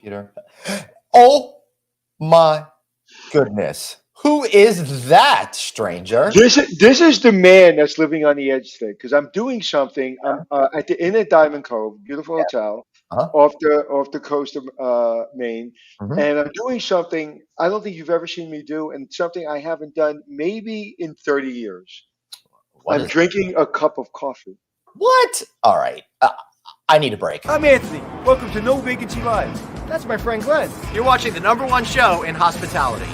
Peter. Oh my goodness. Who is that stranger? This is the man that's living on the edge today because I'm doing something. I'm at the Inn at Diamond Cove, beautiful Yeah. hotel Uh-huh. off the coast of Maine, Mhm. and I'm doing something I don't think you've ever seen me do, and something I haven't done maybe in 30 years. What I'm is drinking a cup of coffee. what? All right. I need a break. I'm Anthony. Welcome to No Vacancy Live. That's my friend Glenn. You're watching the number one show in hospitality.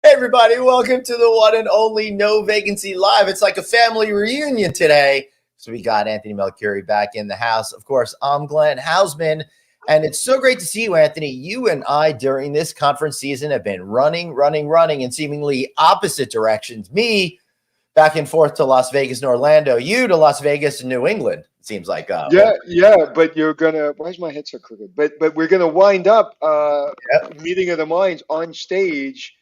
Hey everybody, welcome to the one and only No Vacancy Live. It's like a family reunion today. So we got Anthony Melchiori back in the house. Of course, I'm Glenn Hausman. And it's so great to see you, Anthony. You and I, during this conference season, have been running in seemingly opposite directions. Me, back and forth to Las Vegas and Orlando. You to Las Vegas and New England. It seems like. Yeah, but you're gonna. Why is my head so crooked? But we're gonna wind up Yep. meeting of the minds on stage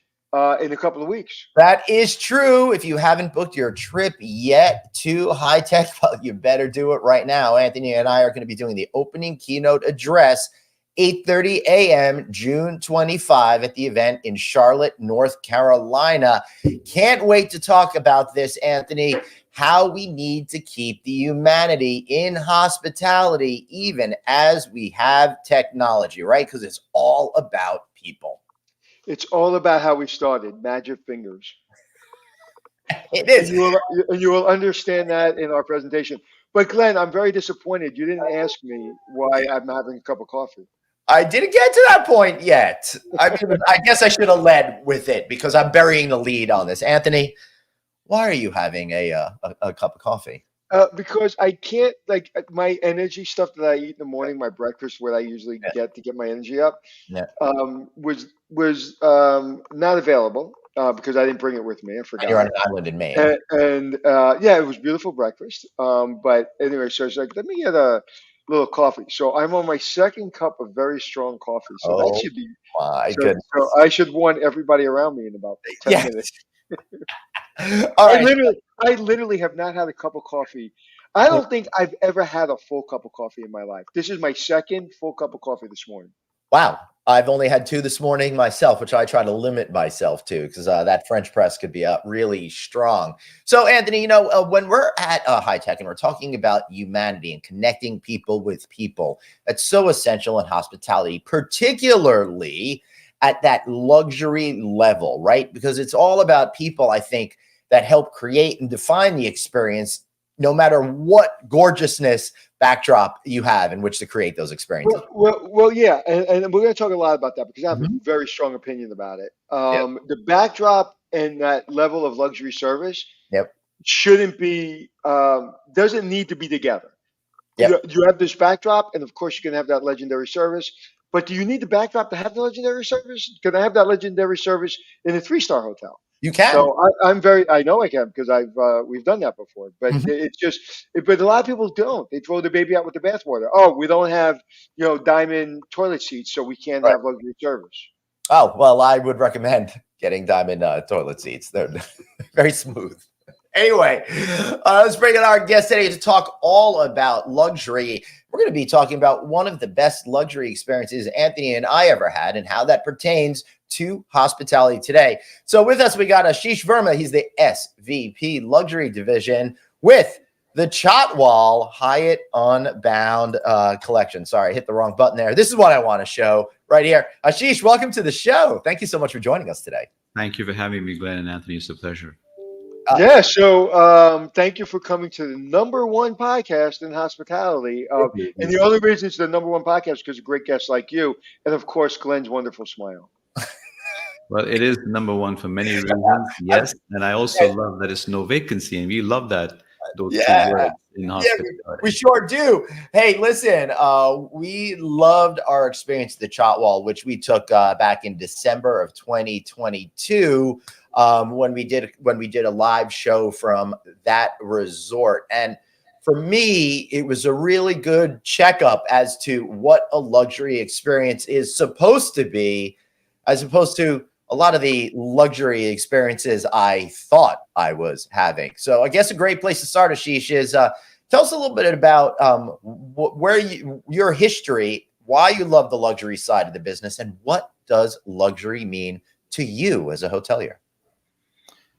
in a couple of weeks. That is true. If you haven't booked your trip yet to High Tech, well, you better do it right now. Anthony and I are going to be doing the opening keynote address, 8:30 a.m., June 25 at the event in Charlotte, North Carolina. Can't wait to talk about this, Anthony, how we need to keep the humanity in hospitality, even as we have technology, right? Because it's all about people. It's all about how we started. Magic fingers. It And is. you will understand that in our presentation. But Glenn, I'm very disappointed. You didn't ask me why I'm having a cup of coffee. I didn't get to that point yet. I mean, I guess I should have led with it because I'm burying the lead on this. Anthony, why are you having a cup of coffee? Because I can't like my energy stuff that I eat in the morning, my breakfast, what I usually Yeah, get to get my energy up, yeah. was not available because I didn't bring it with me. I You're on forgot. an island in Maine. And yeah, it was beautiful breakfast. But anyway, so it's like, let me get a little coffee. So I'm on my second cup of very strong coffee. So that Oh should be my so goodness. I should warn everybody around me in about 10 Yes. minutes. All I right. literally, I literally have not had a cup of coffee. I don't think I've ever had a full cup of coffee in my life. This is my second full cup of coffee this morning. Wow. I've only had two this morning myself, which I try to limit myself to because that French press could be really strong. So, Anthony, when we're at High Tech and we're talking about humanity and connecting people with people, that's so essential in hospitality, particularly at that luxury level, right? Because it's all about people, I think, that help create and define the experience, no matter what gorgeousness backdrop you have in which to create those experiences. Well, yeah, and we're going to talk a lot about that because I have a Mhm. very strong opinion about it. Yep. The backdrop and that level of luxury service Yep. shouldn't be, doesn't need to be together. Yep. You have this backdrop, and of course, you can have that legendary service. But do you need the backdrop to have the legendary service? Can I have that legendary service in a three-star hotel? You can. So I know I can because we've done that before. But Mhm. it's just, but a lot of people don't. They throw the baby out with the bathwater. Oh, we don't have, diamond toilet seats, so we can't Right. have luxury service. Oh, well, I would recommend getting diamond toilet seats. They're very smooth. Anyway, let's bring in our guest today to talk all about luxury. We're going to be talking about one of the best luxury experiences Anthony and I ever had and how that pertains to hospitality today. So with us, we got Ashish Verma. He's the SVP Luxury Division with the Chatwal Hyatt Unbound Collection. Sorry, I hit the wrong button there. This is what I want to show right here. Ashish, welcome to the show. Thank you so much for joining us today. Thank you for having me, Glenn and Anthony. It's a pleasure. Yeah, so thank you for coming to the number one podcast in hospitality. And the only reason it's the number one podcast is because of great guests like you, and of course, Glenn's wonderful smile. Well, it is number one for many reasons, yes. And I also love that it's no vacancy, and we love that, those two Yeah. words in Yeah, hospitality. we sure do. Hey, listen, we loved our experience at the Chatwal, which we took back in December of 2022 when we did a live show from that resort. And for me, it was a really good checkup as to what a luxury experience is supposed to be as opposed to a lot of the luxury experiences I thought I was having. So I guess a great place to start, Ashish, is tell us a little bit about your history, why you love the luxury side of the business, and what does luxury mean to you as a hotelier?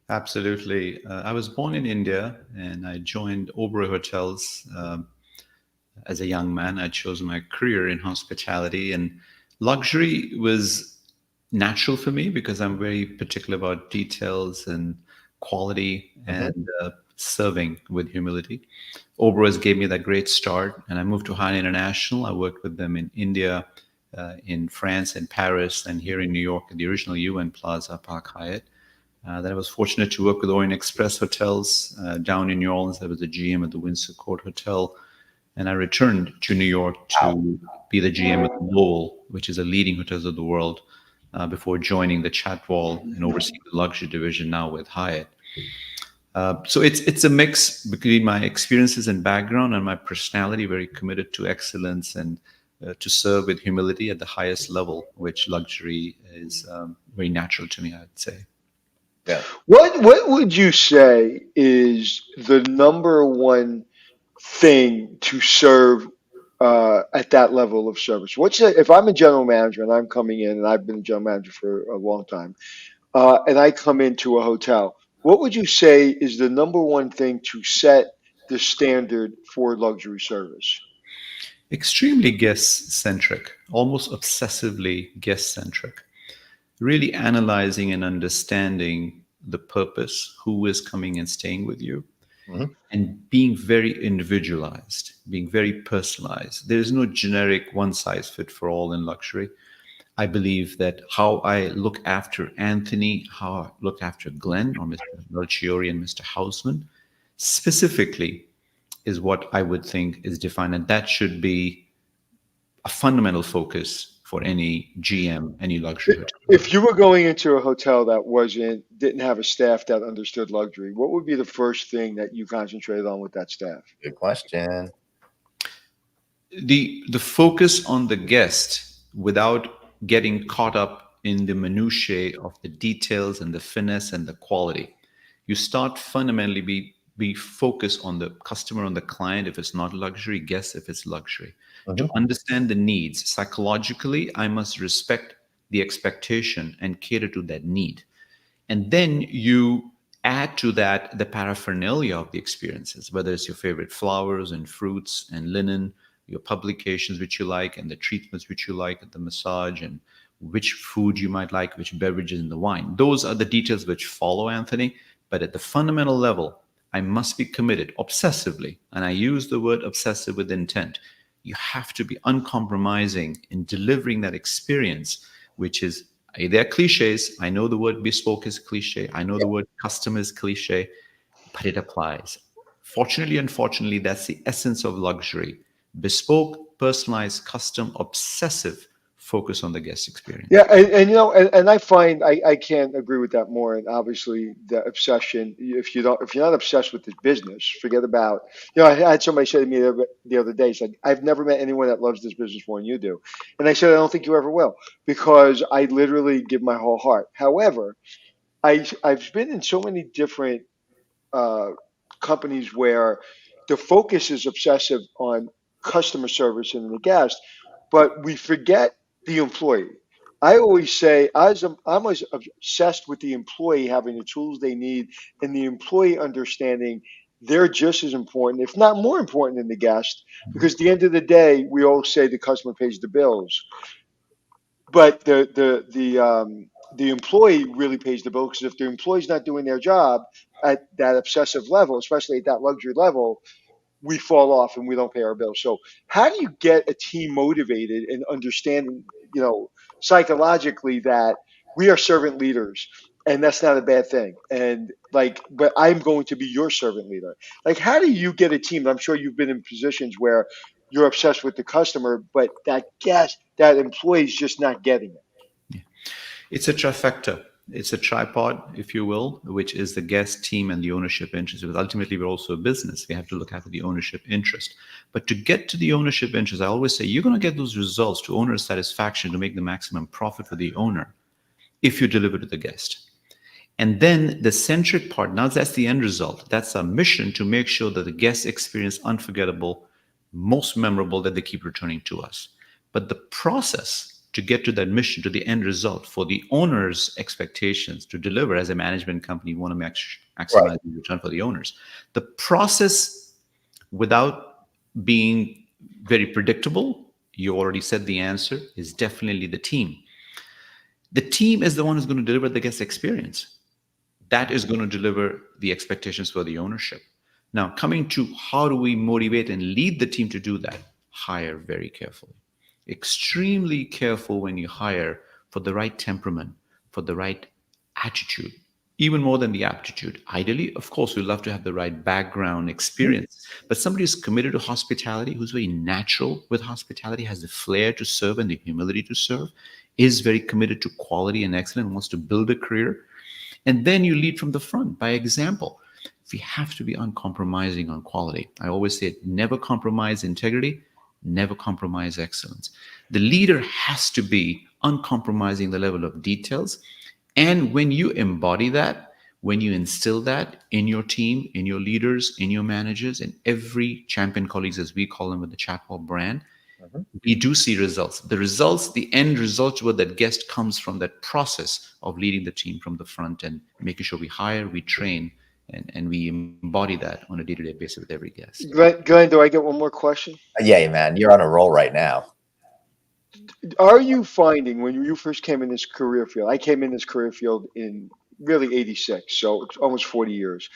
Absolutely. I was born in India, and I joined Oberoi Hotels as a young man. I chose my career in hospitality, and luxury was natural for me because I'm very particular about details and quality and serving with humility. Oberoi gave me that great start, and I moved to Hyatt International. I worked with them in India, in France, in Paris, and here in New York at the original UN Plaza Park Hyatt. Then I was fortunate to work with Orient Express Hotels down in New Orleans. I was the GM at the Windsor Court Hotel. And I returned to New York to be the GM at the Lowell, which is a leading hotels of the world, before joining the Chatwal and overseeing the luxury division now with Hyatt. So it's a mix between my experiences and background and my personality, very committed to excellence and to serve with humility at the highest level, which luxury is very natural to me, I'd say. Yeah. What would you say is the number one thing to serve at that level of service? If I'm a general manager and I'm coming in, and I've been a general manager for a long time, and I come into a hotel, what would you say is the number one thing to set the standard for luxury service? Extremely guest-centric, almost obsessively guest-centric. Really analyzing and understanding the purpose, who is coming and staying with you, and being very individualized, being very personalized. There's no generic one-size-fits-all in luxury. I believe that how I look after Anthony, how I look after Glenn or Mr. Melchiori and Mr. Hausman, specifically is what I would think is defined. And that should be a fundamental focus for any GM, any luxury hotel. If you were going into a hotel that didn't have a staff that understood luxury, what would be the first thing that you concentrated on with that staff? Good question. The focus on the guest without getting caught up in the minutiae of the details and the finesse and the quality. You start fundamentally be focused on the customer, on the client, if it's not luxury, guest if it's luxury. To understand the needs psychologically, I must respect the expectation and cater to that need. And then you add to that the paraphernalia of the experiences, whether it's your favorite flowers and fruits and linen, your publications which you like, and the treatments which you like, and the massage, and which food you might like, which beverages and the wine. Those are the details which follow, Anthony. But at the fundamental level, I must be committed obsessively. And I use the word obsessive with intent. You have to be uncompromising in delivering that experience, which is, they're cliches. I know the word bespoke is cliche. I know the word custom is cliche, but it applies. Fortunately, unfortunately, that's the essence of luxury. Bespoke, personalized, custom, obsessive focus on the guest experience. Yeah, and I find I can't agree with that more. And obviously, the obsession. If you're not obsessed with this business, forget about. I had somebody say to me the other day, "Said I've never met anyone that loves this business more than you do," and I said, "I don't think you ever will, because I literally give my whole heart." However, I've been in so many different companies where the focus is obsessive on customer service and the guest, but we forget the employee. I always say I'm always obsessed with the employee having the tools they need and the employee understanding they're just as important, if not more important than the guest, because at the end of the day, we all say the customer pays the bills, but the employee really pays the bill, because if the employee's not doing their job at that obsessive level, especially at that luxury level, we fall off and we don't pay our bills. So how do you get a team motivated and understanding, psychologically that we are servant leaders and that's not a bad thing? And but I'm going to be your servant leader. How do you get a team? I'm sure you've been in positions where you're obsessed with the customer, but that employee's just not getting it. Yeah. It's a trifecta. It's a tripod, if you will, which is the guest, team, and the ownership interest. Because ultimately, we're also a business. We have to look after the ownership interest. But to get to the ownership interest, I always say you're going to get those results to owner satisfaction to make the maximum profit for the owner. if you deliver to the guest. And then the centric part, now that's the end result. That's our mission, to make sure that the guest experience unforgettable, most memorable, that they keep returning to us. But the process to get to that mission, to the end result, for the owner's expectations to deliver, as a management company, you want to Right. maximize the return for the owners. The process, without being very predictable, you already said the answer, is definitely the team. The team is the one who's going to deliver the guest experience. That is going to deliver the expectations for the ownership. Now, coming to how do we motivate and lead the team to do that? Hire very carefully. Extremely careful when you hire, for the right temperament, for the right attitude, even more than the aptitude. Ideally, of course, we love to have the right background experience, but somebody who's committed to hospitality, who's very natural with hospitality, has the flair to serve and the humility to serve, is very committed to quality and excellence, wants to build a career. And then you lead from the front by example. We have to be uncompromising on quality. I always say, never compromise integrity, never compromise excellence. The leader has to be uncompromising the level of details. And when you embody that, when you instill that in your team, in your leaders, in your managers, in every champion colleagues, as we call them with the Chatwal brand, we do see results. The results, the end results, where that guest comes from that process of leading the team from the front and making sure we hire, we train, and we embody that on a day-to-day basis with every guest. Glenn, do I get one more question? Yeah, man, you're on a roll right now. Are you finding, when you first came in this career field, I came in this career field in really 86, so it's almost 40 years.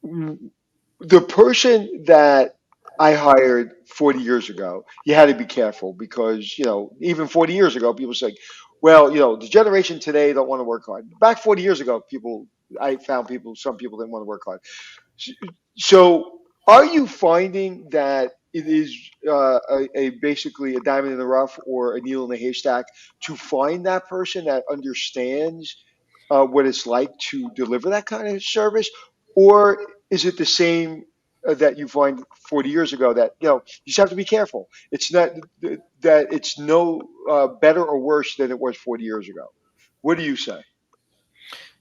The person that I hired 40 years ago, you had to be careful because, even 40 years ago, people say, well, the generation today don't want to work hard. Back 40 years ago, I found some people didn't want to work hard. So are you finding that it is basically a diamond in the rough or a needle in the haystack to find that person that understands what it's like to deliver that kind of service? Or is it the same that you find 40 years ago, that, you just have to be careful? It's not that it's no better or worse than it was 40 years ago. What do you say?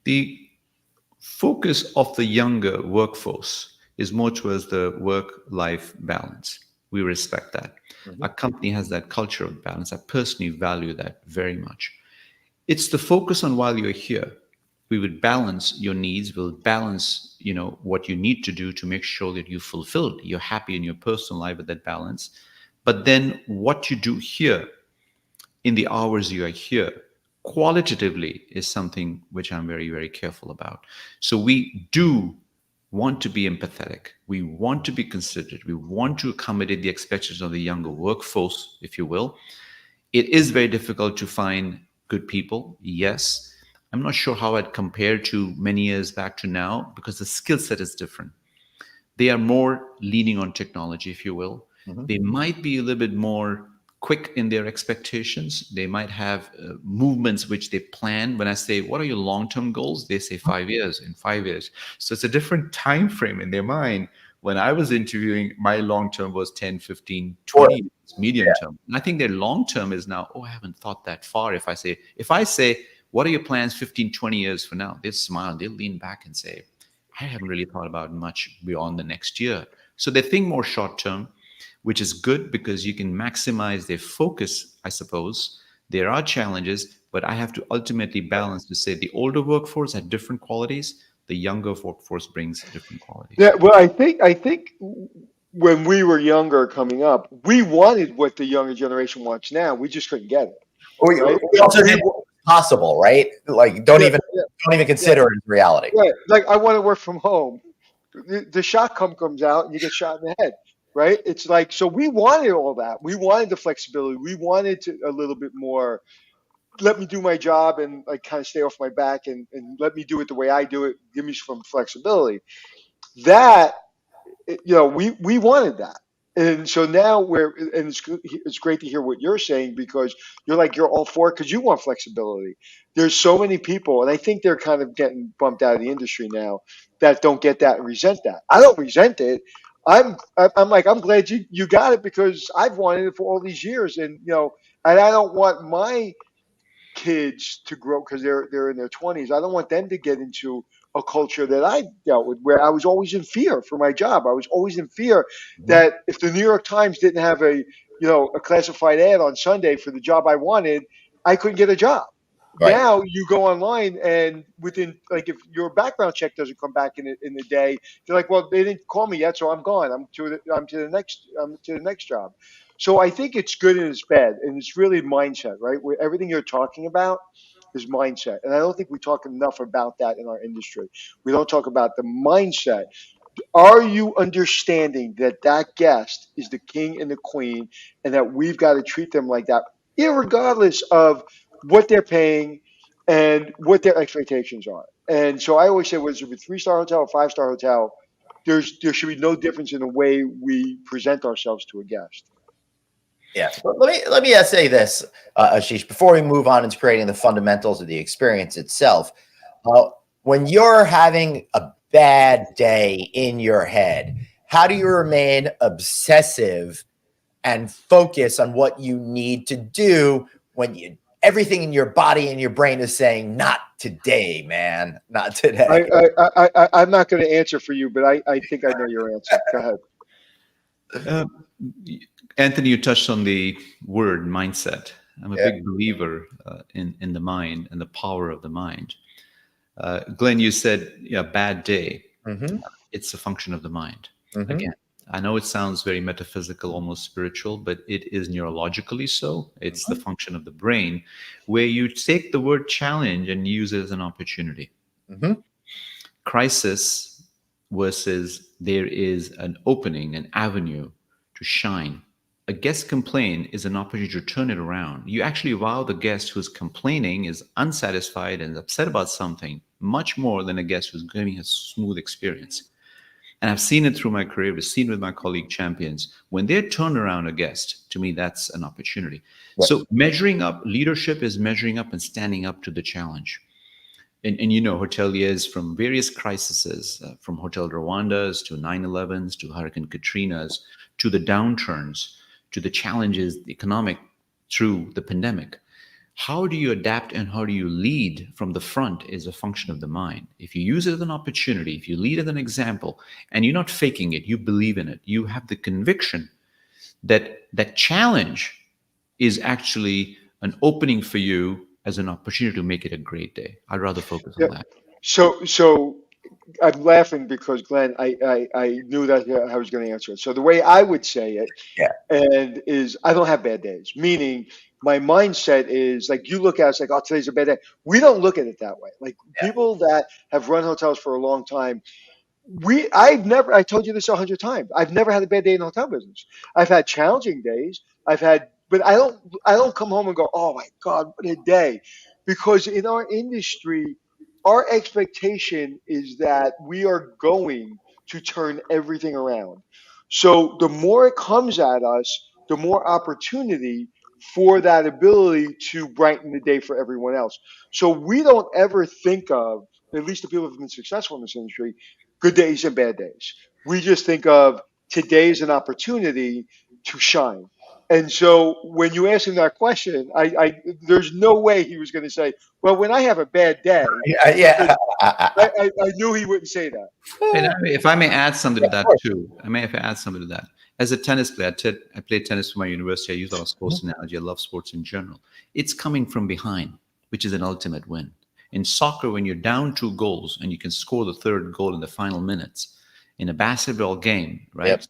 The focus of the younger workforce is more towards the work-life balance. We respect that. Our company has that culture of balance. I personally value that very much. It's the focus on, while you're here, we would balance your needs, we'll balance, what you need to do to make sure that you're fulfilled, you're happy in your personal life with that balance. But then what you do here in the hours you are here, qualitatively, is something which I'm very, very careful about. So we do want to be empathetic. We want to be considerate. We want to accommodate the expectations of the younger workforce, if you will. It is very difficult to find good people. Yes. I'm not sure how I'd compare to many years back to now, because the skill set is different. They are more leaning on technology, if you will. They might be a little bit more quick in their expectations. They might have movements which they plan. When I say, what are your long-term goals? They say 5 years, in 5 years. So it's a different time frame in their mind. When I was interviewing, my long-term was 10, 15, 20 years, medium term. And I think their long-term is now, I haven't thought that far. If I say, what are your plans 15, 20 years from now? They'll smile, they'll lean back and say, I haven't really thought about much beyond the next year. So they think more short-term, which is good because you can maximize their focus, I suppose. There are challenges, but I have to ultimately balance to say the older workforce had different qualities, the younger workforce brings different qualities. Yeah, well, I think when we were younger coming up, we wanted what the younger generation wants now. We just couldn't get it. Right? We also did what was possible, right? Like, don't even consider it as reality. Right. Like, I want to work from home. The shotgun comes out and you get shot in the head. Right? It's like, so we wanted all that. We wanted the flexibility. We wanted a little bit more, let me do my job and like kind of stay off my back and let me do it the way I do it. Give me some flexibility. That, we wanted that. And so now it's great to hear what you're saying, because you're all for it because you want flexibility. There's so many people, and I think they're kind of getting bumped out of the industry now, that don't get that and resent that. I don't resent it. I'm glad you got it, because I've wanted it for all these years, and I don't want my kids to grow because they're in their 20s. I don't want them to get into a culture that I dealt with where I was always in fear for my job. I was always in fear Mhm. that if the New York Times didn't have a classified ad on Sunday for the job I wanted, I couldn't get a job. Right. Now you go online and within like if your background check doesn't come back in the day, they're like, well, they didn't call me yet, so I'm gone. I'm to the next job. So I think it's good and it's bad, and it's really mindset, right? Where everything you're talking about is mindset, and I don't think we talk enough about that in our industry. We don't talk about the mindset. Are you understanding that that guest is the king and the queen, and that we've got to treat them like that, irregardless of what they're paying and what their expectations are? And so I always say, whether it's a 3-star hotel or 5-star hotel, there should be no difference in the way we present ourselves to a guest. Yeah. But let me say this, Ashish, before we move on into creating the fundamentals of the experience itself. Uh, when you're having a bad day in your head, how do you remain obsessive and focus on what you need to do when everything in your body and your brain is saying, "Not today, man, not today." I'm not going to answer for you, but I think I know your answer. Go ahead. Uh, Anthony, you touched on the word mindset. I'm a Yeah. big believer in the mind and the power of the mind. Glenn, you said, yeah, bad day. Mm-hmm. It's a function of the mind. Mm-hmm. Again, I know it sounds very metaphysical, almost spiritual, but it is neurologically so. It's the function of the brain where you take the word challenge and use it as an opportunity. Mm-hmm. Crisis versus there is an opening, an avenue to shine. A guest complaint is an opportunity to turn it around. You actually wow the guest who's complaining, is unsatisfied, and upset about something much more than a guest who's giving a smooth experience. And I've seen it through my career, I've seen it with my colleague champions. When they turn around a guest, to me, that's an opportunity. Right. So measuring up, leadership is measuring up and standing up to the challenge. And hoteliers from various crises, from Hotel Rwanda's to 9/11s to Hurricane Katrina's to the downturns to the challenges, the economic through the pandemic. How do you adapt and how do you lead from the front is a function of the mind. If you use it as an opportunity, if you lead as an example, and you're not faking it, you believe in it, you have the conviction that that challenge is actually an opening for you as an opportunity to make it a great day. I'd rather focus Yeah. on that. So I'm laughing because Glenn, I knew that I was going to answer it. So the way I would say it, Yeah. and is I don't have bad days. Meaning my mindset is like you look at it, it's like, oh, today's a bad day. We don't look at it that way. Like Yeah. people that have run hotels for a long time, I told you this 100 times. I've never had a bad day in the hotel business. I've had challenging days. But I don't come home and go, oh my God, what a day. Because in our industry, our expectation is that we are going to turn everything around. So the more it comes at us, the more opportunity for that ability to brighten the day for everyone else. So we don't ever think of, at least the people who have been successful in this industry, good days and bad days. We just think of today as an opportunity to shine. And so when you ask him that question, there's no way he was going to say, well, when I have a bad day, Yeah. because Yeah. I knew he wouldn't say that. And if I may add something to Of that course. too, I may have to add something to that. As a tennis player, I played tennis for my university. I use a lot of sports analogy. I love sports in general. It's coming from behind, which is an ultimate win. In soccer, when you're down 2 goals and you can score the third goal in the final minutes, in a basketball game, right?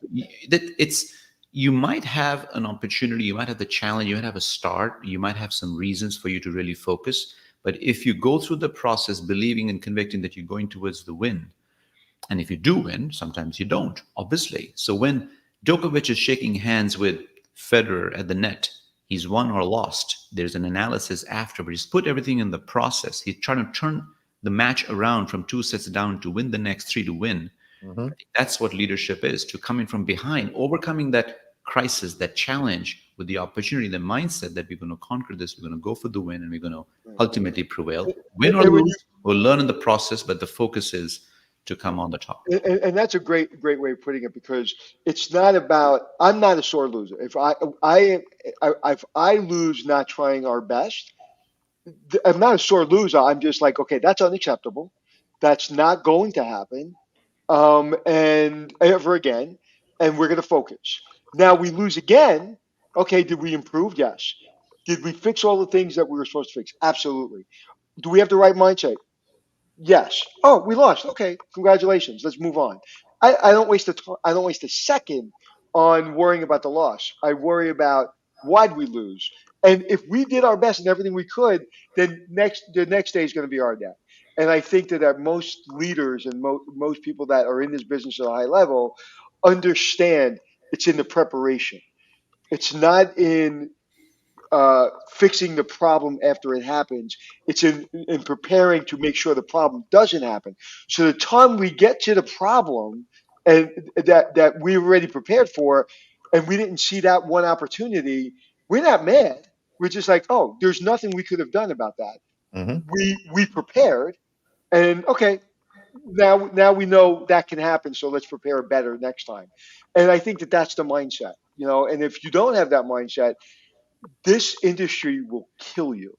Yep. It's you might have an opportunity, you might have the challenge, you might have a start, you might have some reasons for you to really focus. But if you go through the process believing and convicting that you're going towards the win, and if you do win, sometimes you don't, obviously. So when Djokovic is shaking hands with Federer at the net, he's won or lost. There's an analysis after, but he's put everything in the process. He's trying to turn the match around from 2 sets down to win the next 3 to win. Mm-hmm. That's what leadership is, to come in from behind, overcoming that crisis, that challenge with the opportunity, the mindset that we're going to conquer this, we're going to go for the win, and we're going to ultimately prevail. Win or And when you lose, we'll learn in the process, but the focus is to come on the top. and that's a great way of putting it because it's not about I'm not a sore loser. If I lose not trying our best, I'm not a sore loser. I'm just like, okay, that's unacceptable. That's not going to happen, and ever again, and we're going to focus. Now we lose again. Okay, did we improve? Yes. Did we fix all the things that we were supposed to fix? Absolutely. Do we have the right mindset? Yes. Oh, we lost. Okay, congratulations. Let's move on. I don't waste I don't waste a second on worrying about the loss. I worry about why'd we lose. And if we did our best and everything we could, then the next day is going to be our day. And I think that most leaders and most people that are in this business at a high level understand it's in the preparation. It's not in fixing the problem after it happens. It's in preparing to make sure the problem doesn't happen. So the time we get to the problem and that we already prepared for, and we didn't see that one opportunity, we're not mad. We're just like, oh, there's nothing we could have done about that. Hmm. We prepared, and okay, now we know that can happen. So let's prepare better next time. And I think that that's the mindset, And if you don't have that mindset, this industry will kill you.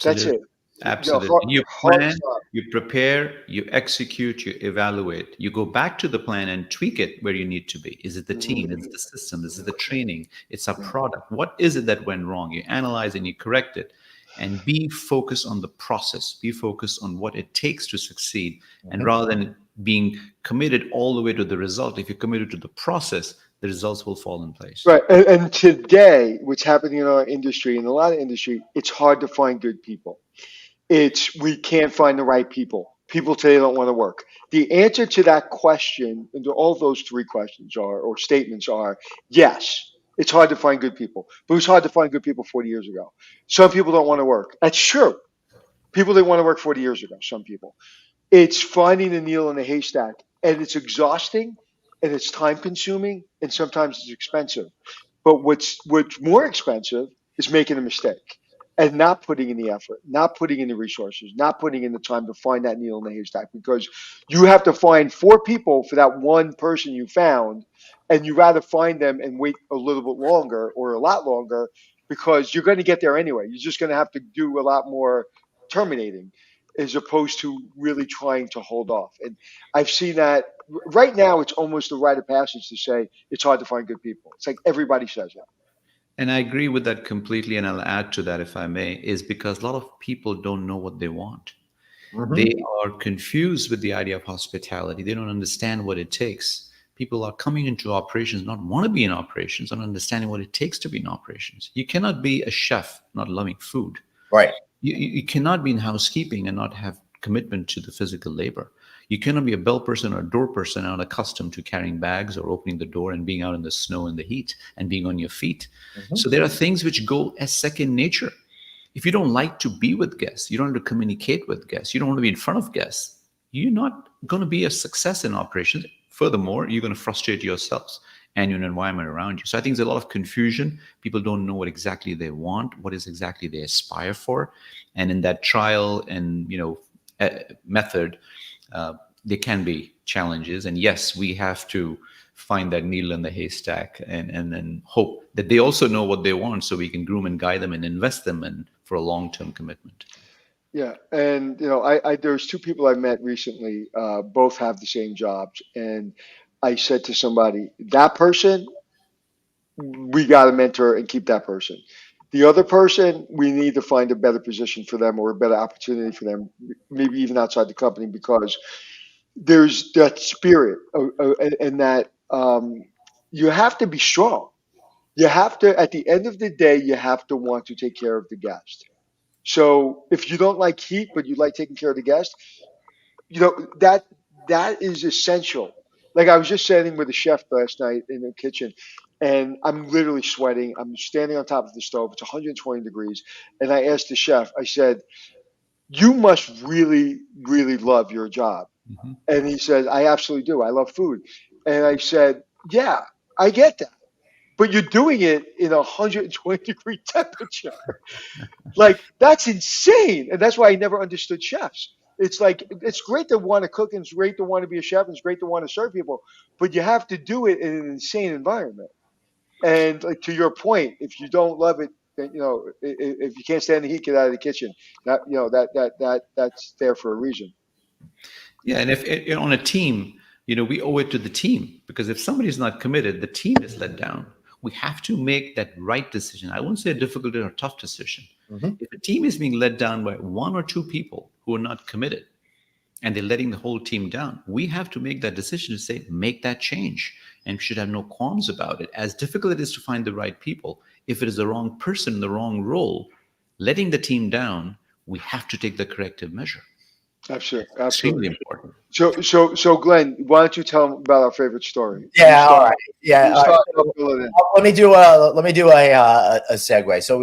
That's Absolutely. it. Absolutely. You Hard plan, stop. you prepare, you execute, you evaluate. You go back to the plan and tweak it where you need to be. Is it the team? Is it the system? Is it the training? It's our product. What is it that went wrong? You analyze and you correct it. And be focused on the process. Be focused on what it takes to succeed. And rather than being committed all the way to the result, if you're committed to the process, the results will fall in place. Right. And today, what's happening in our industry, in a lot of industry, it's hard to find good people. We can't find the right people. People today don't want to work. The answer to that question, and to all those three questions or statements are yes. It's hard to find good people, but it was hard to find good people 40 years ago. Some people don't want to work. That's true. People didn't want to work 40 years ago. Some people. It's finding the needle in the haystack, and it's exhausting, and it's time consuming, and sometimes it's expensive. But what's more expensive is making a mistake and not putting in the effort, not putting in the resources, not putting in the time to find that needle in the haystack, because you have to find four people for that one person you found, and you rather find them and wait a little bit longer or a lot longer because you're going to get there anyway. You're just going to have to do a lot more terminating as opposed to really trying to hold off. And I've seen that right now. It's almost a rite of passage to say it's hard to find good people. It's like everybody says that. And I agree with that completely. And I'll add to that, if I may, is because a lot of people don't know what they want. They are confused with the idea of hospitality. They don't understand what it takes. People are coming into operations, not want to be in operations, not understanding what it takes to be in operations. You cannot be a chef not loving food. Right. You cannot be in housekeeping and not have commitment to the physical labor. You cannot be a bell person or a door person and not accustomed to carrying bags or opening the door and being out in the snow and the heat and being on your feet. So there are things which go as second nature. If you don't like to be with guests, you don't want to communicate with guests, you don't want to be in front of guests, you're not going to be a success in operations. Furthermore, you're going to frustrate yourselves and your environment around you. So I think there's a lot of confusion. People don't know what exactly they want, what is exactly they aspire for. And in that trial and, method, there can be challenges. And yes, we have to find that needle in the haystack and then hope that they also know what they want so we can groom and guide them and invest them in for a long-term commitment. Yeah, and there's two people I met recently. Both have the same jobs, and I said to somebody, that person, we got to mentor and keep that person. The other person, we need to find a better position for them or a better opportunity for them, maybe even outside the company, because there's that spirit and that you have to be strong. You have to, at the end of the day, you have to want to take care of the guest. So if you don't like heat, but you like taking care of the guest, that is essential. Like I was just sitting with a chef last night in the kitchen, and I'm literally sweating. I'm standing on top of the stove. It's 120 degrees, and I asked the chef. I said, "You must really, really love your job." And he said, "I absolutely do. I love food." And I said, "Yeah, I get that, but you're doing it in 120-degree temperature." Like that's insane, and that's why I never understood chefs. It's like it's great to want to cook, and it's great to want to be a chef, and it's great to want to serve people, but you have to do it in an insane environment. And like to your point, if you don't love it, then, if you can't stand the heat, get out of the kitchen. That's there for a reason. Yeah, and if on a team, we owe it to the team, because if somebody is not committed, the team is let down. We have to make that right decision. I won't say a difficult or tough decision. If a team is being let down by one or two people who are not committed, and they're letting the whole team down, we have to make that decision to say, make that change, and should have no qualms about it. As difficult it is to find the right people, if it is the wrong person in the wrong role, letting the team down, we have to take the corrective measure. Absolutely. Extremely important. So Glenn, why don't you tell them about our favorite story? Yeah, all right. Yeah, all right. Let me do a segue. So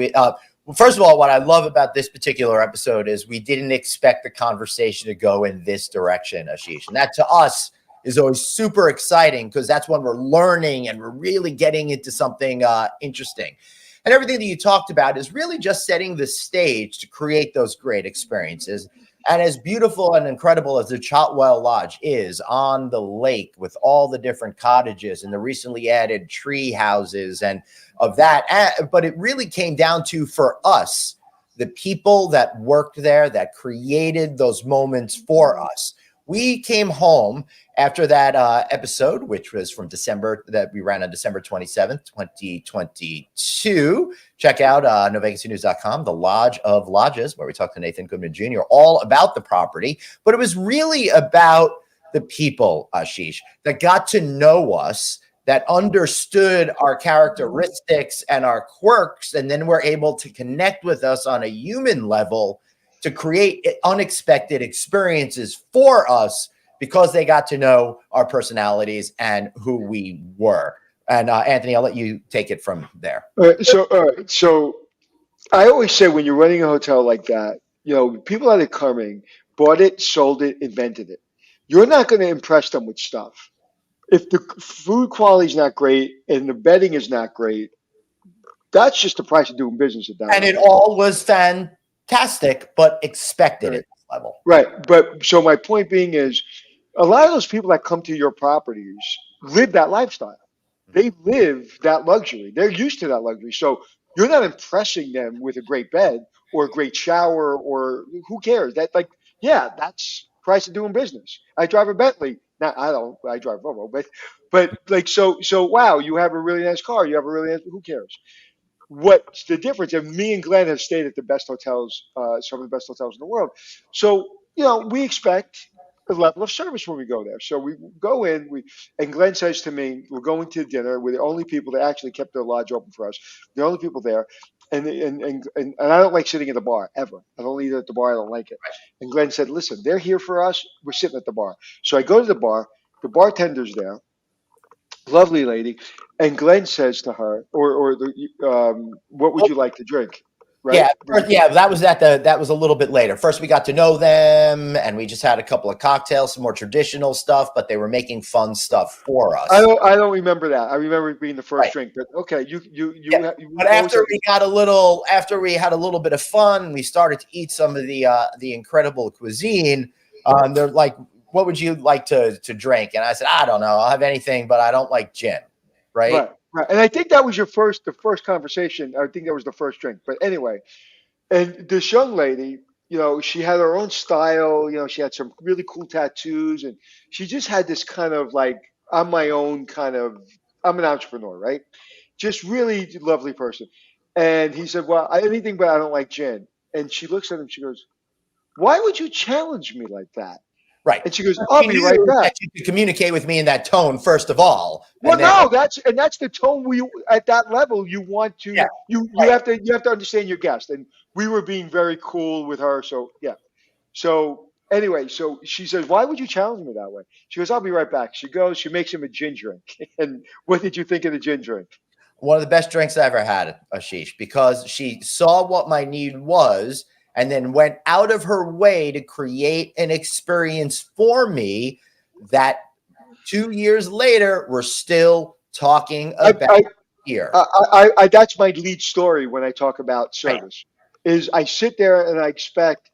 first of all, what I love about this particular episode is we didn't expect the conversation to go in this direction, Ashish, and that to us is always super exciting, because that's when we're learning and we're really getting into something interesting. And everything that you talked about is really just setting the stage to create those great experiences. And as beautiful and incredible as the Chatwal Lodge is on the lake with all the different cottages and the recently added tree houses and of that, but it really came down to, for us, the people that worked there, that created those moments for us. We came home after that episode, which was from December, that we ran on December 27th, 2022. Check out novacancynews.com, the Lodge of Lodges, where we talked to Nathan Goodman Jr. all about the property. But it was really about the people, Ashish, that got to know us, that understood our characteristics and our quirks, and then were able to connect with us on a human level to create unexpected experiences for us, because they got to know our personalities and who we were. And Anthony, I'll let you take it from there. All right. So I always say, when you're running a hotel like that, people that are coming bought it, sold it, invented it. You're not going to impress them with stuff. If the food quality is not great and the bedding is not great, that's just the price of doing business at that And level. it all was fantastic, but expected at this level. Right. But so my point being is, a lot of those people that come to your properties live that lifestyle. They live that luxury. They're used to that luxury. So you're not impressing them with a great bed or a great shower, or who cares? That's price of doing business. I drive a Bentley. Now I don't. I drive Volvo, but so wow, you have a really nice car. You have a really nice. Who cares? What's the difference? And me and Glenn have stayed at the best hotels, some of the best hotels in the world. So, we expect a level of service when we go there. So we go in, and Glenn says to me, we're going to dinner. We're the only people that actually kept their lodge open for us. The only people there. And I don't like sitting at the bar ever. I don't eat at the bar. I don't like it. And Glenn said, listen, they're here for us. We're sitting at the bar. So I go to the bar. The bartender's there. Lovely lady, and Glenn says to her, "What would you like to drink?" Right? Yeah, that was a little bit later. First, we got to know them, and we just had a couple of cocktails, some more traditional stuff, but they were making fun stuff for us. I don't remember that. I remember it being the first drink, but okay, But after we had a little bit of fun, we started to eat some of the incredible cuisine. They're like, what would you like to drink? And I said, I don't know. I'll have anything, but I don't like gin. Right. And I think that was the first conversation. I think that was the first drink. But anyway, and this young lady, she had her own style. She had some really cool tattoos, and she just had this kind of like, I'm my own kind of, I'm an entrepreneur, right? Just really lovely person. And he said, well, anything, but I don't like gin. And she looks at him. She goes, why would you challenge me like that? Right. And she goes, I'll be right back. You could communicate with me in that tone, first of all. Well, no, that's the tone at that level you want to, you have to understand your guest. And we were being very cool with her. So, yeah. So anyway, so she says, why would you challenge me that way? She goes, I'll be right back. She goes, she makes him a gin drink. And what did you think of the gin drink? One of the best drinks I ever had, Ashish, because she saw what my need was, and then went out of her way to create an experience for me that 2 years later, we're still talking about here. That's my lead story when I talk about service, is I sit there and I expect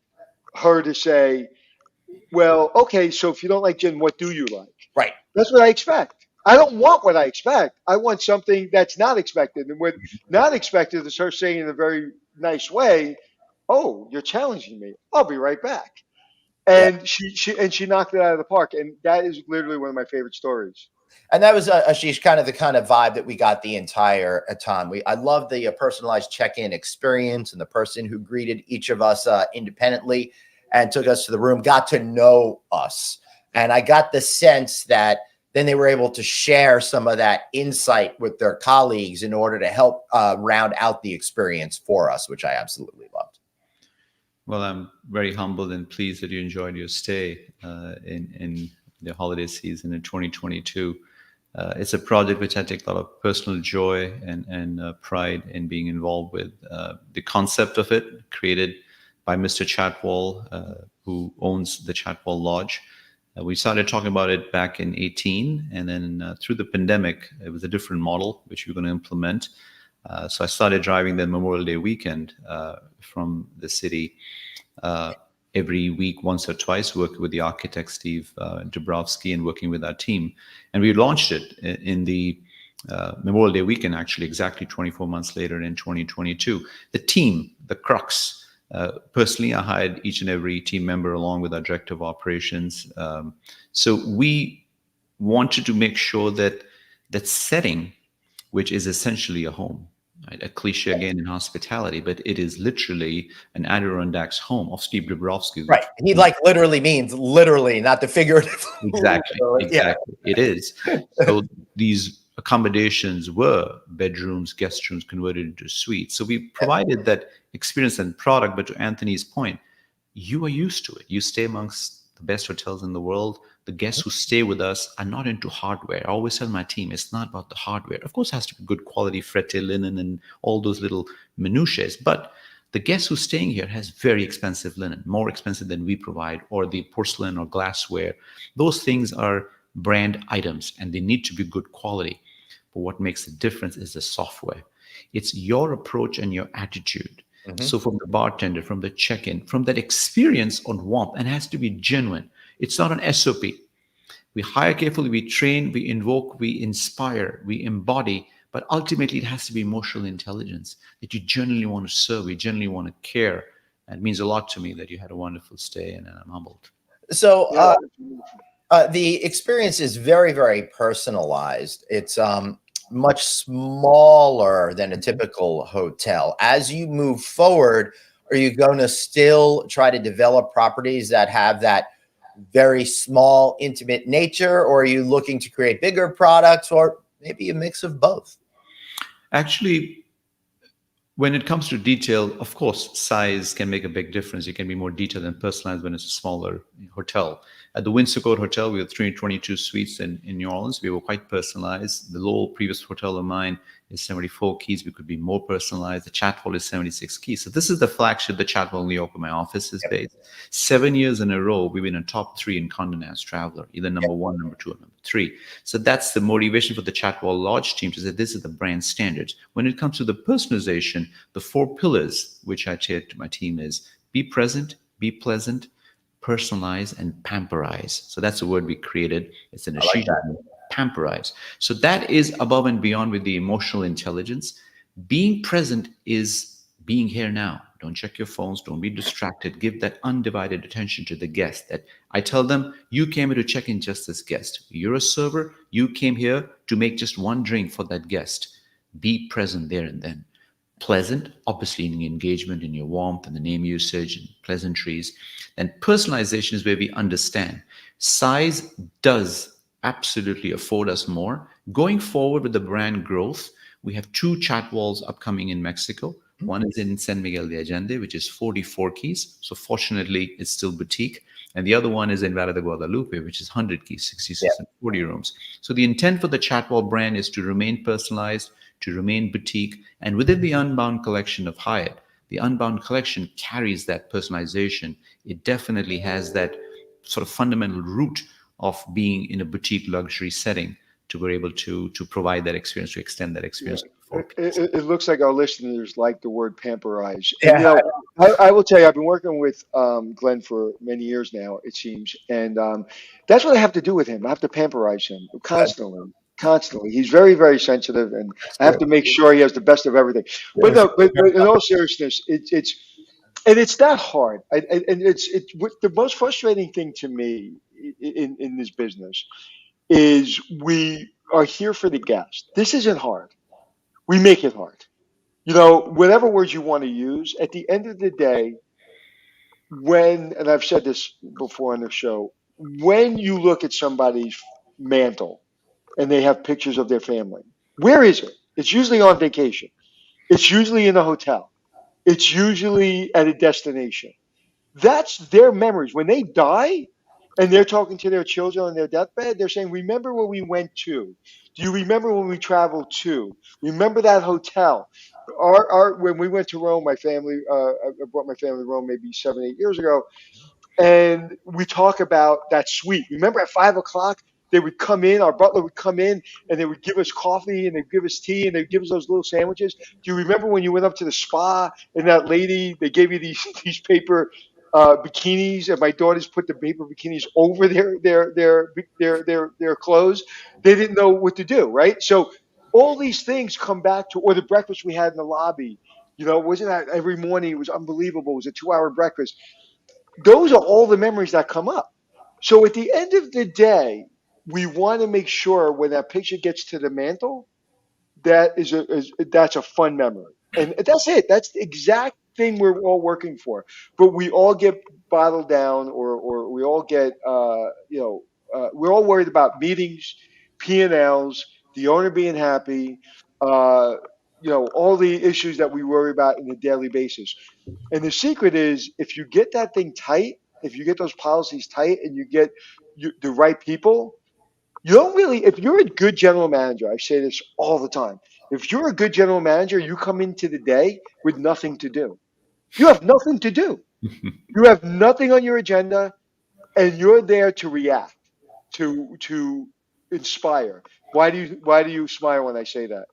her to say, well, okay, so if you don't like gin, what do you like? Right. That's what I expect. I don't want what I expect. I want something that's not expected. And what not expected is her saying in a very nice way, "Oh, you're challenging me. I'll be right back." Yeah. And she knocked it out of the park. And that is literally one of my favorite stories. And that was Ashish, kind of the kind of vibe that we got the entire time. I love the personalized check-in experience, and the person who greeted each of us independently and took us to the room got to know us. And I got the sense that then they were able to share some of that insight with their colleagues in order to help round out the experience for us, which I absolutely loved. Well, I'm very humbled and pleased that you enjoyed your stay in the holiday season in 2022. It's a project which I take a lot of personal joy and pride in being involved with. The concept of it, created by Mr. Chatwal, who owns the Chatwal Lodge. We started talking about it back in 18, and then through the pandemic, it was a different model which we were going to implement. So I started driving the Memorial Day weekend from the city every week, once or twice, working with the architect, Steve Dabrowski, and working with our team. And we launched it in the Memorial Day weekend, actually, exactly 24 months later in 2022. The team, the crux. Personally, I hired each and every team member along with our director of operations. So we wanted to make sure that that setting, which is essentially a home, right? A cliche again in hospitality, but it is literally an Adirondacks home of Steve Dabrowski. Right. He literally means literally, not the figurative. Exactly. Exactly. Yeah. It is. So these accommodations were bedrooms, guest rooms converted into suites. So we provided that experience and product. But to Anthony's point, you are used to it. You stay amongst the best hotels in the world. The guests who stay with us are not into hardware. I always tell my team, it's not about the hardware. Of course, it has to be good quality frette linen and all those little minutiae. But the guest who's staying here has very expensive linen, more expensive than we provide, or the porcelain or glassware. Those things are brand items and they need to be good quality. But what makes the difference is the software. It's your approach and your attitude. Mm-hmm. So from the bartender, from the check-in, from that experience on warmth, and it has to be genuine. It's not an SOP. We hire carefully, we train, we invoke, we inspire, we embody, but ultimately it has to be emotional intelligence that you genuinely want to serve, you genuinely want to care. And it means a lot to me that you had a wonderful stay, and I'm humbled. So the experience is very, very personalized. It's much smaller than a typical hotel. As you move forward, are you going to still try to develop properties that have that very small, intimate nature, or are you looking to create bigger products, or maybe a mix of both? Actually, when it comes to detail, of course, size can make a big difference. You can be more detailed and personalized when it's a smaller hotel. At the Windsor Court Hotel, we have 322 suites in New Orleans. We were quite personalized. The Lowell previous hotel of mine is 74 keys. We could be more personalized. The Chatwal is 76 keys. So this is the flagship, the Chatwal New York, where my office is based. 7 years in a row, we've been in top 3 in Condé Nast Traveler, either number 1, number 2, or number 3. So that's the motivation for the Chatwal Lodge team to say this is the brand standards. When it comes to the personalization, the 4 pillars, which I share to my team, is be present, be pleasant, personalize, and pamperize. So that's the word we created. It's an Ashish Verma, pamperize. So that is above and beyond with the emotional intelligence. Being present is being here now. Don't check your phones. Don't be distracted. Give that undivided attention to the guest. That I tell them, you came here to check in just as guest. You're a server. You came here to make just one drink for that guest. Be present there and then. Pleasant, obviously in the engagement, in your warmth and the name usage and pleasantries. And personalization is where we understand. Size does absolutely afford us more. Going forward with the brand growth, we have 2 Chatwals upcoming in Mexico. One is in San Miguel de Allende, which is 44 keys. So fortunately, it's still boutique. And the other one is in Valle de Guadalupe, which is 100 keys, 66 and 40 rooms. So the intent for the Chatwal brand is to remain personalized, to remain boutique. And within the Unbound Collection of Hyatt, the Unbound Collection carries that personalization. It definitely has that sort of fundamental root of being in a boutique luxury setting to be able to provide that experience, to extend that experience. It looks like our listeners like the word pamperize. And, I will tell you, I've been working with Glenn for many years now, it seems. And that's what I have to do with him. I have to pamperize him constantly. constantly. He's very, very sensitive, and That's I have good. to make sure he has the best of everything. But Yes. no, but in all seriousness, it's that hard. And it's what the most frustrating thing to me in this business is we are here for the guest. This isn't hard. We make it hard. Whatever words you want to use, at the end of the day, and I've said this before on the show, when you look at somebody's mantle and they have pictures of their family, where is it? It's usually on vacation. It's usually in a hotel. It's usually at a destination. That's their memories. When they die and they're talking to their children on their deathbed, they're saying, remember where we went to? Do you remember when we traveled to? Remember that hotel? When we went to Rome, my family, I brought my family to Rome maybe 7, 8 years ago, and we talk about that suite. Remember at 5 o'clock, they would come in, our butler would come in, and they would give us coffee, and they'd give us tea, and they'd give us those little sandwiches. Do you remember when you went up to the spa and that lady, they gave you these these paper bikinis, and my daughters put the paper bikinis over their clothes? They didn't know what to do, right? So all these things come back to, or the breakfast we had in the lobby. Wasn't that every morning? It was unbelievable. It was a 2-hour breakfast. Those are all the memories that come up. So at the end of the day, we want to make sure when that picture gets to the mantle, that's a fun memory, and that's it. That's the exact thing we're all working for. But we all get bottled down, or we all get we're all worried about meetings, P&Ls, the owner being happy, uh, all the issues that we worry about in a daily basis. And the secret is, if you get that thing tight, if you get those policies tight, and you get the right people, you don't really, if you're a good general manager, I say this all the time. If you're a good general manager, you come into the day with nothing to do. You have nothing to do. You have nothing on your agenda, and you're there to react, to inspire. Why do you smile when I say that?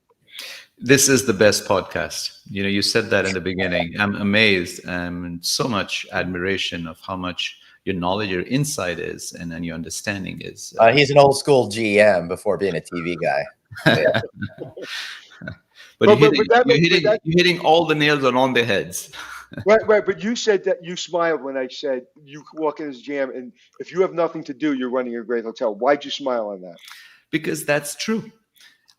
This is the best podcast. You said that in the beginning. I'm amazed and so much admiration of how much your knowledge, your insight is, and your understanding is. He's an old school GM before being a TV guy. Yeah. But But that you're hitting all the nails on their heads. right. But you said that you smiled when I said you walk in as GM, and if you have nothing to do, you're running a great hotel. Why'd you smile on that? Because that's true.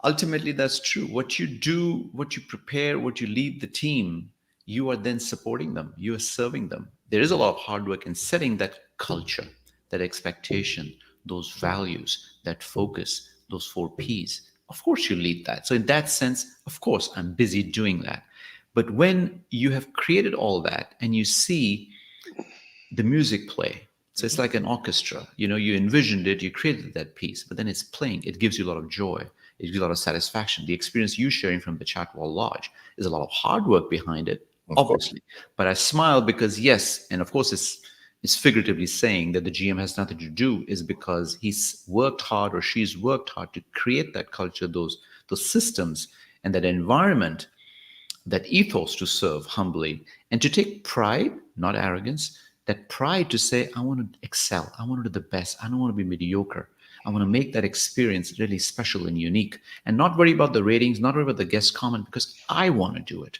Ultimately, that's true. What you do, what you prepare, what you lead the team, you are then supporting them, you are serving them. There is a lot of hard work in setting that culture, that expectation, those values, that focus, those 4 Ps. Of course, you lead that. So, in that sense, of course, I'm busy doing that. But when you have created all that and you see the music play, so it's like an orchestra. You envisioned it, you created that piece, but then it's playing. It gives you a lot of joy. It gives you a lot of satisfaction. The experience you sharing from the Chatwal Lodge is a lot of hard work behind it, obviously. But I smile because yes, and of course it's figuratively saying that the GM has nothing to do, is because he's worked hard or she's worked hard to create that culture, those systems, and that environment, that ethos to serve humbly and to take pride, not arrogance, that pride to say, I want to excel. I want to do the best. I don't want to be mediocre. I want to make that experience really special and unique, and not worry about the ratings, not worry about the guest comment, because I want to do it.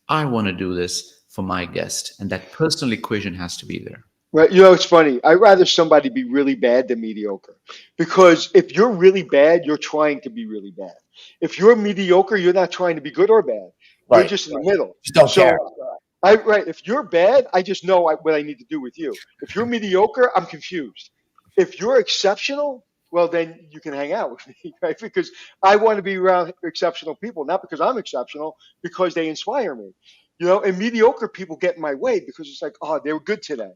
I want to do this for my guest. And that personal equation has to be there. Right. It's funny. I'd rather somebody be really bad than mediocre. Because if you're really bad, you're trying to be really bad. If you're mediocre, you're not trying to be good or bad. You're Right. just in the middle. Just don't care. Right. If you're bad, I just know what I need to do with you. If you're mediocre, I'm confused. If you're exceptional, well, then you can hang out with me, right? Because I want to be around exceptional people, not because I'm exceptional, because they inspire me. And mediocre people get in my way because it's like, oh, they were good today.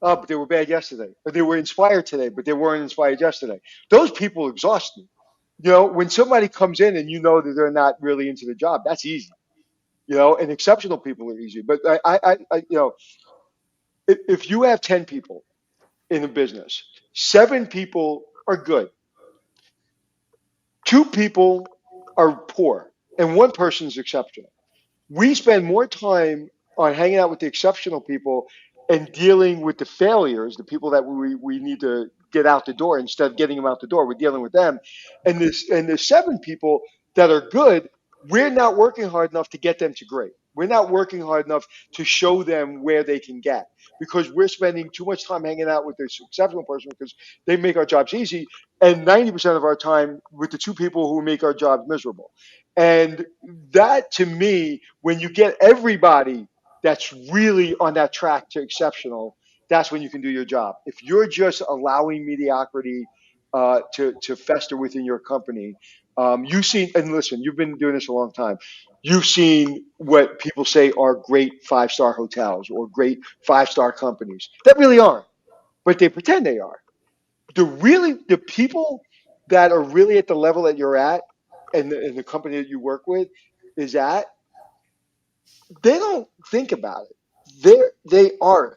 Oh, but they were bad yesterday. Or they were inspired today, but they weren't inspired yesterday. Those people exhaust me. When somebody comes in and you know that they're not really into the job, that's easy. And exceptional people are easy. But if you have 10 people in a business, 7 people are good, 2 people are poor, and 1 person is exceptional. We spend more time on hanging out with the exceptional people and dealing with the failures, the people that we need to get out the door. Instead of getting them out the door, we're dealing with them. And the 7 people that are good, we're not working hard enough to get them to great. We're not working hard enough to show them where they can get, because we're spending too much time hanging out with this exceptional person because they make our jobs easy, and 90% of our time with the 2 people who make our jobs miserable. And that, to me, when you get everybody that's really on that track to exceptional, that's when you can do your job. If you're just allowing mediocrity to fester within your company, you've seen, and listen, you've been doing this a long time. You've seen what people say are great 5-star hotels or great 5-star companies that really aren't, but they pretend they are. The people that are really at the level that you're at, and the company that you work with is at, they don't think about it. They aren't.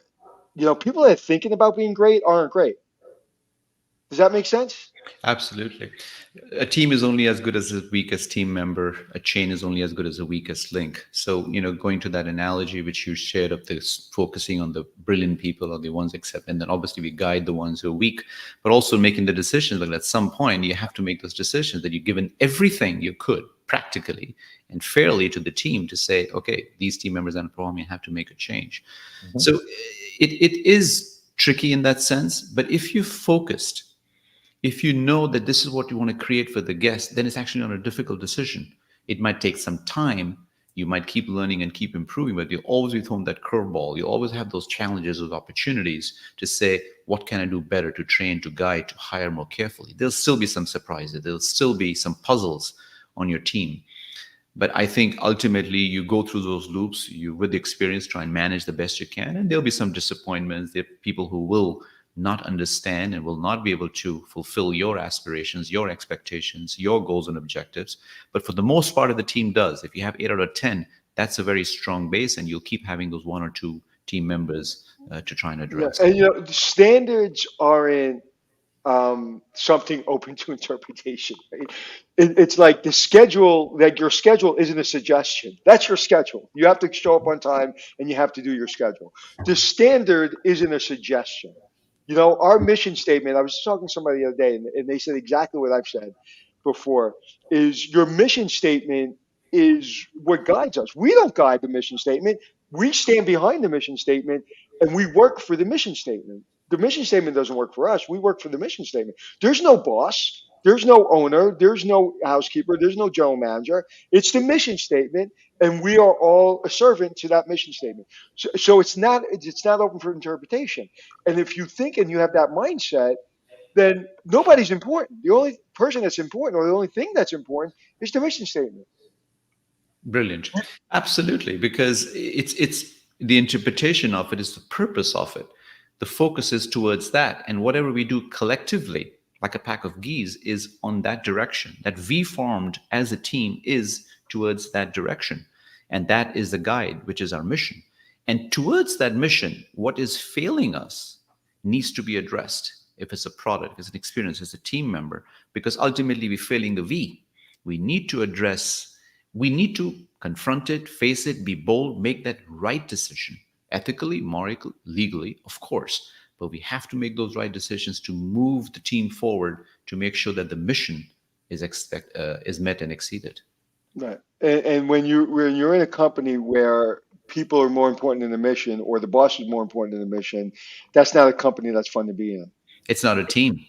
People that are thinking about being great aren't great. Does that make sense? Absolutely. A team is only as good as its weakest team member. A chain is only as good as the weakest link. So, going to that analogy which you shared of this focusing on the brilliant people or the ones accept, and then obviously we guide the ones who are weak, but also making the decisions. Like at some point you have to make those decisions that you've given everything you could practically and fairly to the team to say, okay, these team members aren't performing, have to make a change. Mm-hmm. So it is tricky in that sense, but if you're focused, if you know that this is what you want to create for the guest, then it's actually not a difficult decision. It might take some time. You might keep learning and keep improving, but you'll always be thrown that curveball. You always have those challenges, those opportunities to say, what can I do better to train, to guide, to hire more carefully? There'll still be some surprises. There'll still be some puzzles on your team. But I think ultimately you go through those loops, you with the experience try and manage the best you can, and there'll be some disappointments. There are people who will not understand and will not be able to fulfill your aspirations, your expectations, your goals and objectives. But for the most part of the team does. If you have 8 out of 10, that's a very strong base, and you'll keep having those 1 or 2 team members to try and address. Yeah. And the standards aren't something open to interpretation. Right? It's like the schedule, like your schedule isn't a suggestion. That's your schedule. You have to show up on time and you have to do your schedule. The standard isn't a suggestion. Our mission statement, I was just talking to somebody the other day, and they said exactly what I've said before, is your mission statement is what guides us. We don't guide the mission statement. We stand behind the mission statement, and we work for the mission statement. The mission statement doesn't work for us. We work for the mission statement. There's no boss. There's no owner. There's no housekeeper. There's no general manager. It's the mission statement, and we are all a servant to that mission statement. So it's not open for interpretation. And if you think and you have that mindset, then nobody's important. The only person that's important, or the only thing that's important, is the mission statement. Brilliant. Absolutely, because it's the interpretation of it is the purpose of it. The focus is towards that, and whatever we do collectively, like a pack of geese, is on that direction. That we formed as a team is towards that direction, and that is the guide, which is our mission. And towards that mission, what is failing us needs to be addressed. If it's a product, if it's an experience, it's a team member, because ultimately we're failing the we. We need to address, we need to confront it, face it, be bold, make that right decision. Ethically, morally, legally, of course, but we have to make those right decisions to move the team forward to make sure that the mission is met and exceeded. Right, and when you're in a company where people are more important than the mission, or the boss is more important than the mission, that's not a company that's fun to be in. It's not a team.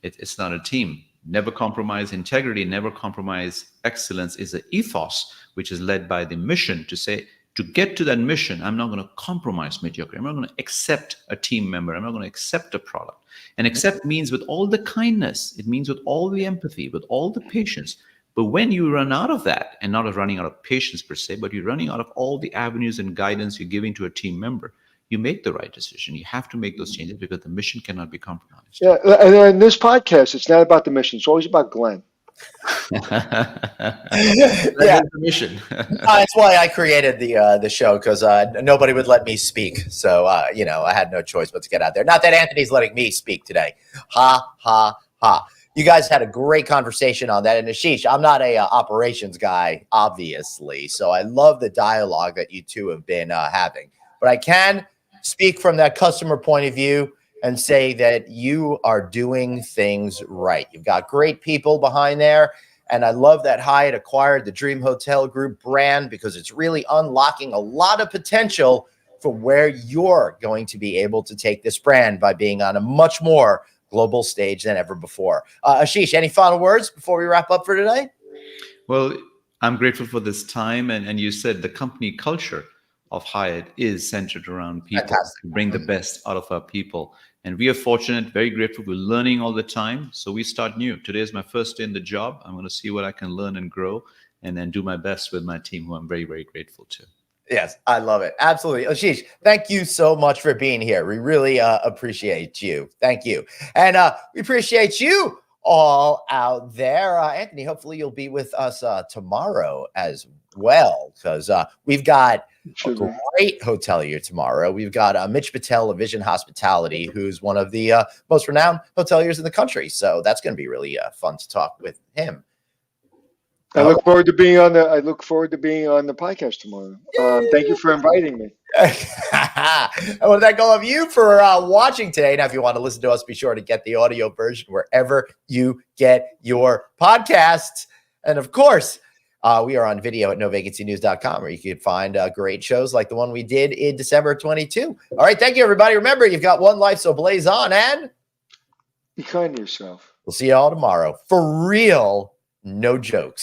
It's not a team. Never compromise integrity. Never compromise excellence is an ethos which is led by the mission to say, to get to that mission, I'm not going to compromise mediocrity. I'm not going to accept a team member. I'm not going to accept a product. And accept means with all the kindness. It means with all the empathy, with all the patience. But when you run out of that, and not of running out of patience per se, but you're running out of all the avenues and guidance you're giving to a team member, you make the right decision. You have to make those changes because the mission cannot be compromised. Yeah, and in this podcast, it's not about the mission. It's always about Glenn. Yeah, mission. That's why I created the show, because nobody would let me speak. So I had no choice but to get out there. Not that Anthony's letting me speak today. Ha ha ha. You guys had a great conversation on that. And Ashish, I'm not a operations guy, obviously, so I love the dialogue that you two have been having. But I can speak from that customer point of view and say that you are doing things right. You've got great people behind there. And I love that Hyatt acquired the Dream Hotel Group brand because it's really unlocking a lot of potential for where you're going to be able to take this brand by being on a much more global stage than ever before. Ashish, any final words before we wrap up for today? Well, I'm grateful for this time. And you said the company culture of Hyatt is centered around people. Fantastic. To bring the best out of our people. And we are fortunate, very grateful. We're learning all the time. So we start new. Today is my first day in the job. I'm going to see what I can learn and grow and then do my best with my team, who I'm very, very grateful to. Yes, I love it. Absolutely. Ashish, thank you so much for being here. We really appreciate you. Thank you. And we appreciate you all out there. Anthony, hopefully you'll be with us tomorrow as well, because we've got a great hotelier tomorrow. We've got Mitch Patel of Vision Hospitality, who's one of the most renowned hoteliers in the country. So that's going to be really fun to talk with him. I look forward to being on the. I look forward to being on the podcast tomorrow. Thank you for inviting me. I want to thank all of you for watching today. Now, if you want to listen to us, be sure to get the audio version wherever you get your podcasts. And of course, we are on video at novacancynews.com, where you can find great shows like the one we did in December 22. All right. Thank you, everybody. Remember, you've got one life, so blaze on, and Be kind to yourself. we'll see you all tomorrow. For real, no jokes.